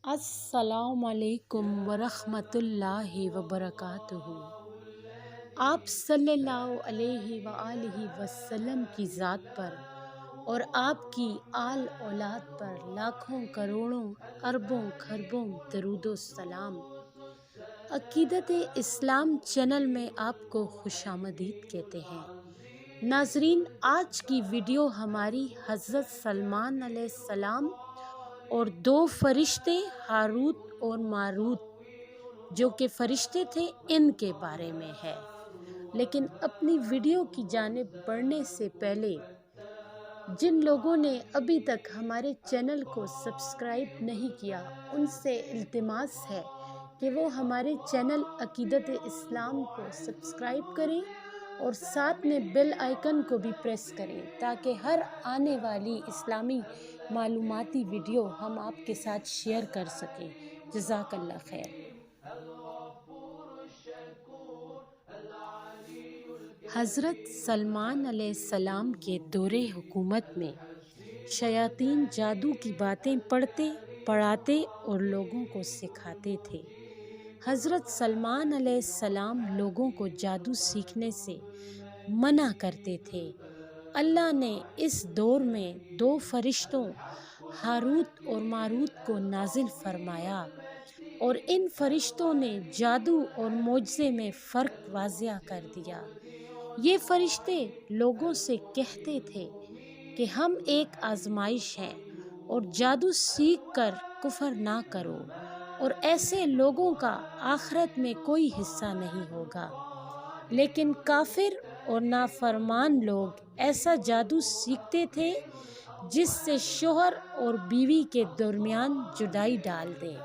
السلام علیکم ورحمۃ اللہ وبرکاتہ۔ آپ صلی اللہ علیہ وآلہ وسلم کی ذات پر اور آپ کی آل اولاد پر لاکھوں کروڑوں اربوں خربوں درود و سلام۔ عقیدت اسلام چینل میں آپ کو خوش آمدید کہتے ہیں۔ ناظرین، آج کی ویڈیو ہماری حضرت سلیمان علیہ السلام اور دو فرشتے ہاروت اور ماروت جو کہ فرشتے تھے ان کے بارے میں ہے۔ لیکن اپنی ویڈیو کی جانب بڑھنے سے پہلے جن لوگوں نے ابھی تک ہمارے چینل کو سبسکرائب نہیں کیا ان سے التماس ہے کہ وہ ہمارے چینل عقیدت اسلام کو سبسکرائب کریں اور ساتھ میں بیل آئیکن کو بھی پریس کریں تاکہ ہر آنے والی اسلامی معلوماتی ویڈیو ہم آپ کے ساتھ شیئر کر سکیں۔ جزاک اللہ خیر۔ حضرت سلیمان علیہ السلام کے دور حکومت میں شیاطین جادو کی باتیں پڑھتے پڑھاتے اور لوگوں کو سکھاتے تھے۔ حضرت سلیمان علیہ السلام لوگوں کو جادو سیکھنے سے منع کرتے تھے۔ اللہ نے اس دور میں دو فرشتوں ہاروت اور ماروت کو نازل فرمایا اور ان فرشتوں نے جادو اور معجزے میں فرق واضح کر دیا۔ یہ فرشتے لوگوں سے کہتے تھے کہ ہم ایک آزمائش ہیں اور جادو سیکھ کر کفر نہ کرو اور ایسے لوگوں کا آخرت میں کوئی حصہ نہیں ہوگا۔ لیکن کافر اور نافرمان لوگ ایسا جادو سیکھتے تھے جس سے شوہر اور بیوی کے درمیان جدائی ڈال دیں۔